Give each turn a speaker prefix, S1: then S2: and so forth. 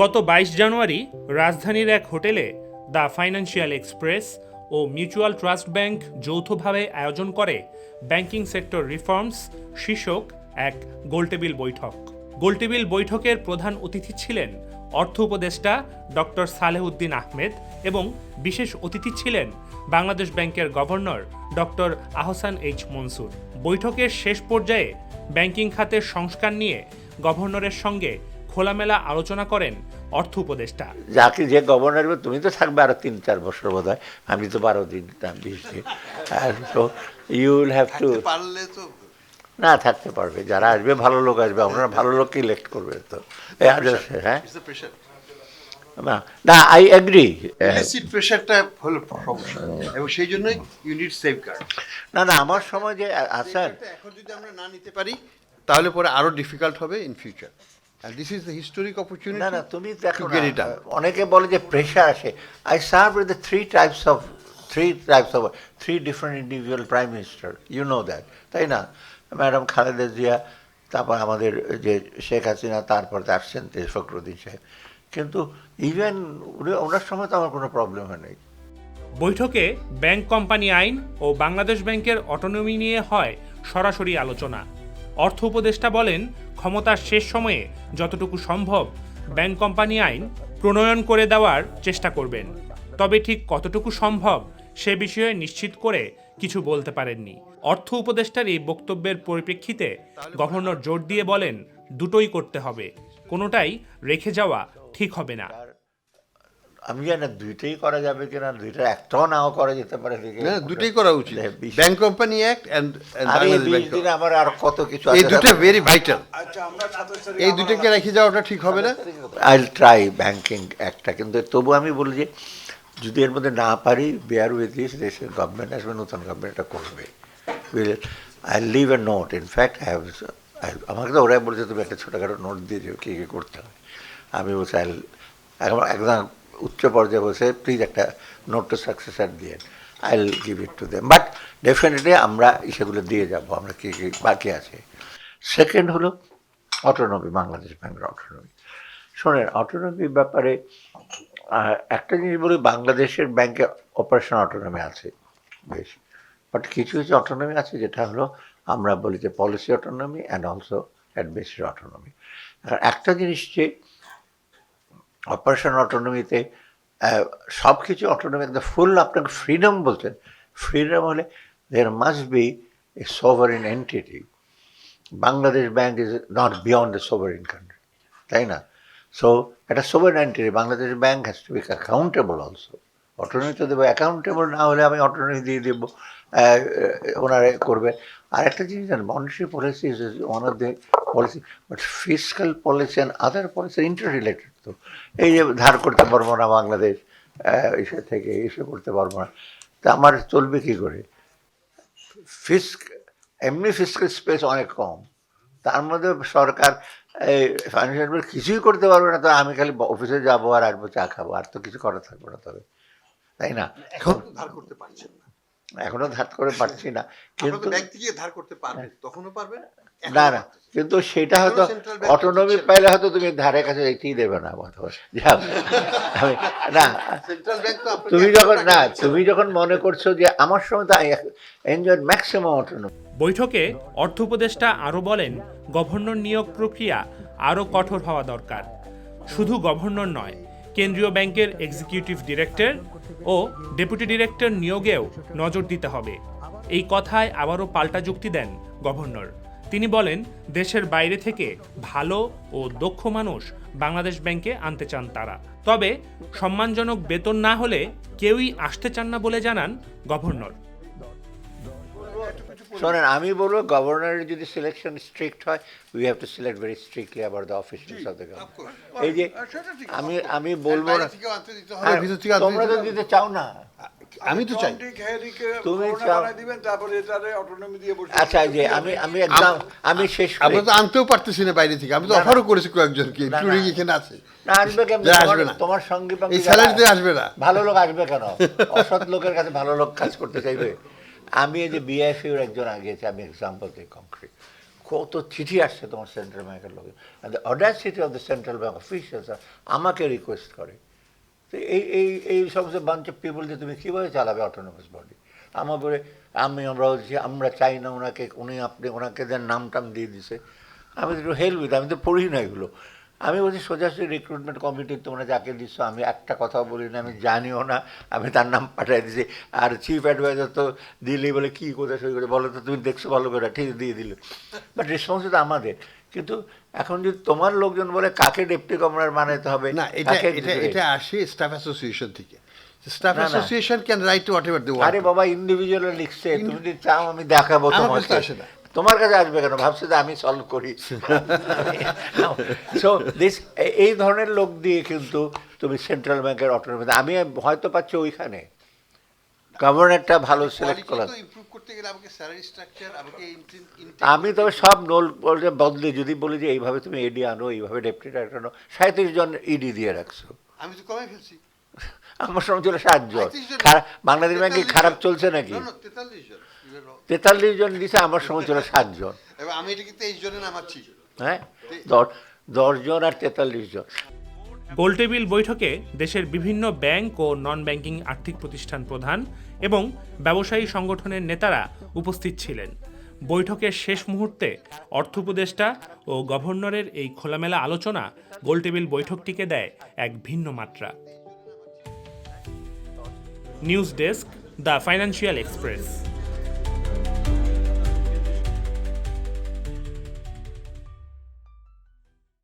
S1: গত ২২ জানুয়ারি রাজধানীর এক হোটেলে দ্য ফাইন্যান্সিয়াল এক্সপ্রেস ও মিউচুয়াল ট্রাস্ট ব্যাংক যৌথভাবে আয়োজন করে ব্যাংকিং সেক্টর রিফর্মস শীর্ষক এক গোলটেবিল বৈঠক। গোলটেবিল বৈঠকের প্রধান অতিথি ছিলেন অর্থ উপদেষ্টা ডক্টর সালেহউদ্দিন আহমেদ এবং বিশেষ অতিথি ছিলেন বাংলাদেশ ব্যাংকের governor doctor Ahsan H Mansur. বৈঠকের শেষ পর্যায়ে ব্যাংকিং খাতের সংস্কার নিয়ে গভর্নরের সঙ্গে খোলামেলা আলোচনা করেন অর্থ উপদেষ্টা।
S2: যাকে যে গভর্নর হবে তুমি তো থাকবে আরো ৩-৪ বছর বোধ হয়, আমি তো ১২ দিন ২০ দিন। So you will have to, না থাকতে পারবে, যারা আসবে ভালো লোক আসবে, আপনারা ভালো লোককে ইলেক্ট করবে। তো হ্যাঁ না আই এগ্রি,
S3: প্রেশারটা হলো সমস্যা এবং সেই জন্যই ইউনিট সেফগার্ড।
S2: না আমার সময় যে আসার
S3: এখন যদি আমরা না নিতে পারি তাহলে পরে আরো ডিফিকাল্ট হবে in future. And this is the historic opportunity.
S2: না তুমি দেখো
S3: to get it done.
S2: অনেকে বলে যে প্রেশার আসে। I serve with the three different individual prime minister, you know that, তাই না? ম্যাডাম খালেদা জিয়া, তারপর আমাদের যে শেখ হাসিনা, তারপর আসছেন ফখরুদ্দিন সাহেব, কিন্তু ইভেন ওনার সময় তো আমার কোনো প্রবলেম হয়নি।
S1: বৈঠকে ব্যাংক কোম্পানি আইন ও বাংলাদেশ ব্যাংকের অটোনমি নিয়ে হয় সরাসরি আলোচনা। অর্থ উপদেষ্টা বলেন, ক্ষমতার শেষ সময়ে যতটুকু সম্ভব ব্যাংক কোম্পানি আইন প্রণয়ন করে দেওয়ার চেষ্টা করবেন, তবে ঠিক কতটুকু সম্ভব সে বিষয়ে নিশ্চিত করে কিছু বলতে পারেননি। অর্থ উপদেষ্টার এই বক্তব্যের পরিপ্রেক্ষিতে গভর্নর জোর দিয়ে বলেন, দুটোই করতে হবে, কোনোটাই রেখে যাওয়া ঠিক হবে না।
S2: আমি জানি না দুইটাই করা যাবে কিনা, দুইটা একটাও নাও করা যেতে পারে।
S3: দুটোই করা উচিত। ব্যাংক কোম্পানি অ্যাক্ট এন্ড
S2: আমার আর কত কিছু,
S3: এই দুটো ভেরি ভাইটাল। এই দুটোকে রেখে যাওয়াটা ঠিক হবে না।
S2: আই ট্রাই ব্যাংকিং একটা, কিন্তু তবু আমি বলি যে যদি এর মধ্যে না পারি, বেয়ার উইথ দিস, দেশের গভর্নমেন্ট আসবে, নতুন গভর্নমেন্ট এটা করবে। I leave a note, in fact আমাকে তো ওরাই বলছে তুমি একটা ছোটোখাটো নোট দিয়ে যাও কী কী করতে হবে। আমি বলছি একদম উচ্চ পর্যায়ে বসে প্লিজ একটা নোট টু সাকসেসার দিয়ে, I will give it to them, but definitely আমরা সেগুলো দিয়ে যাব, আমরা কী কী বাকি আছে। সেকেন্ড হলো অটোনমি, বাংলাদেশ ব্যাংকের অটোনমি। শোনেন, অটোনমির ব্যাপারে একটা জিনিস বলি, বাংলাদেশের ব্যাংকে অপারেশন অটোনমি আছে বেশ, বাট কিছু কিছু অটোনমি আছে যেটা হলো আমরা বলি যে policy autonomy and also administrative autonomy. আর একটা জিনিস যে অপারেশন অটোনমিতে সব কিছু অটোনমি একদম ফুল, আপনাকে ফ্রিডম বলছেন, ফ্রিডম হলে there must be a sovereign entity. Bangladesh Bank is not beyond a sovereign country, তাই না? সো একটা sovereign entity, Bangladesh Bank has to be accountable also. Autonomy তো দেবো, অ্যাকাউন্টেবল না হলে আমি অটোনমি দিয়ে দেবো, ওনারা করবে। আর একটা জিনিস জানেন, monetary policy is one of the policy, but fiscal policy and other policy inter related. তো এই যে ধার করতে পারবো না বাংলাদেশ, এসে থেকে এসে করতে পারবো না, তা আমার চলবে কী করে? এমনি ফিসক্যাল স্পেস অনেক কম, তার মধ্যে সরকার এই ফাইন্যান্সিয়াল কিছুই করতে পারবে না। তো আমি খালি অফিসে যাবো আর আসবো, চা খাবো, আর তো কিছু করা থাকবে না, তবে তাই না?
S3: এখন ধার করতে পারছেন না,
S2: এখনো ধার করে পারছি না, কিন্তু
S3: ব্যাংক থেকে ধার করতে পারবেন, তখনও পারবেন
S2: না না, কিন্তু সেটা হয়তো অটোনমি পাইলে হয়তো তুমি ধারের কাছে যেতেই দেবে না। না তুমি যখন মনে করছো যে আমার সময় তো এনজয় ম্যাক্সিমাম অটোনমি।
S1: বৈঠকে অর্থ উপদেষ্টা আরও বলেন, গভর্নর নিয়োগ প্রক্রিয়া আরও কঠোর হওয়া দরকার। শুধু গভর্নর নয়, কেন্দ্রীয় ব্যাংকের এক্সিকিউটিভ ডিরেক্টর ও ডেপুটি ডিরেক্টর নিয়োগেও নজর দিতে হবে। এই কথায় আবারও পাল্টা যুক্তি দেন গভর্নর। তিনি বলেন, দেশের বাইরে থেকে ভালো ও দক্ষ মানুষ বাংলাদেশ ব্যাংকে আনতে চান তারা, তবে সম্মানজনক বেতন না হলে কেউই আসতে চান না বলে জানান গভর্নর।
S2: শোনেন, আমি বলবো গভর্নরের যদি সিলেকশন স্ট্রিক্ট হয়, we have to select very strictly about the officials of the government. এই যে আমি বলবো না, তোমরা তো দিতে চাও না,
S3: আমি তো চাই
S2: তুমি চাও। আচ্ছা, যে আমি একদম আমি শেষ,
S3: আমরা তো আনতেও পারতেছি না বাইরে থেকে, আমি তো অফারও করেছি কয়েকজনকে, টুরিং এখানে আছে।
S2: না আসবে কেমন?
S3: আসবে না,
S2: তোমার সঙ্গে
S3: এই স্যালারিতে আসবে না।
S2: ভালো লোক আসবে কেন? অসৎ লোকের কাছে ভালো লোক কাজ করতে চাইবে? আমি এই যে বিআইএফইউর একজন আগিয়েছি, আমি এক্সাম্পল দিই কংক্রিট, কত চিঠি আসছে তোমার সেন্ট্রাল ব্যাংকের লোকে, the Audacity of the central bank officials আমাকে রিকোয়েস্ট করে। তো এই সমস্ত বাঞ্চ অফ পিপল যে তুমি কীভাবে চালাবে অটোনমাস বডি, আমার বলে আমরা বলছি আমরা চাই না ওনাকে, ওনাকে যে নাম টাম দিয়ে দিছে। আমি তো একটু হেল্প আমি তো পড়ি না এগুলো। আমি বলছি সোজাসুজি রিক্রুটমেন্ট কমিটির তোমরা যাকে দিচ্ছ আমি একটা কথাও বলি না, আমি জানিও না, আমি তার নাম পাঠিয়ে দিছি। আর চিফ অ্যাডভাইজার তো দিলেই বলে কী কোথায় সই করে বলো তো, তুমি দেখছো ভালো করে, ঠিক দিয়ে দিল। বাট রেসপন্সিবিলিটি আমাদের। কিন্তু এখন যদি তোমার লোকজন বলে কাকে ডেপুটি গভর্নর বানাতে হবে,
S3: না, এটা আসে স্টাফ অ্যাসোসিয়েশন থেকে। স্টাফ
S2: না, না।
S3: Association can write to whatever they
S2: আরে বাবা ইন্ডিভিজুয়াল লিখছে, তুমি যদি চাও আমি দেখাবো
S3: আমার
S2: তোমাকে।
S3: কাছে আসে না।
S2: তোমার কাছে আসবে কেন, ভাবছে যে আমি সলভ করি। সো দিস এই ধরনের লোক দিয়ে কিন্তু তুমি সেন্ট্রাল ব্যাংকের অটোনমি, আমি হয়তো পাচ্ছি ওইখানে গভর্নরটা ভালো সিলেক্ট করা।
S3: ইমপ্রুভ করতে গেলে আমাকে স্যালারি স্ট্রাকচার, আমাকে
S2: আমি তবে সব নোল বদলে যদি বলি যে এইভাবে তুমি এডি আনো, এইভাবে ডেপুটি ডাইরেক্টর আনো, 37 জন ইডি দিয়ে রাখছো।
S3: আমি তো কমাই ফেলছি।
S2: আমার সময় ছিল 7 জন।
S3: 35 জন।
S2: বাংলাদেশ ব্যাংকে
S3: 43
S2: খারাপ
S3: জন।
S2: চলছে নাকি?
S3: 43 জন।
S2: 43 জন দিছে, আমার সময় ছিল 7 জন।
S3: এবার আমি এটাকে 23 জনে নামাচ্ছি।
S2: হ্যাঁ, 10 জন আর 43 জন।
S1: গোলটেবিল বৈঠকে দেশের বিভিন্ন ব্যাংক ও নন ব্যাংকিং আর্থিক প্রতিষ্ঠান প্রধান এবং ব্যবসায়ী সংগঠনের নেতারা উপস্থিত ছিলেন। বৈঠকের শেষ মুহূর্তে অর্থ উপদেষ্টা ও গভর্নরের এই খোলামেলা আলোচনা গোলটেবিল বৈঠকটিকে দেয় এক ভিন্ন মাত্রা। News desk, the Financial express.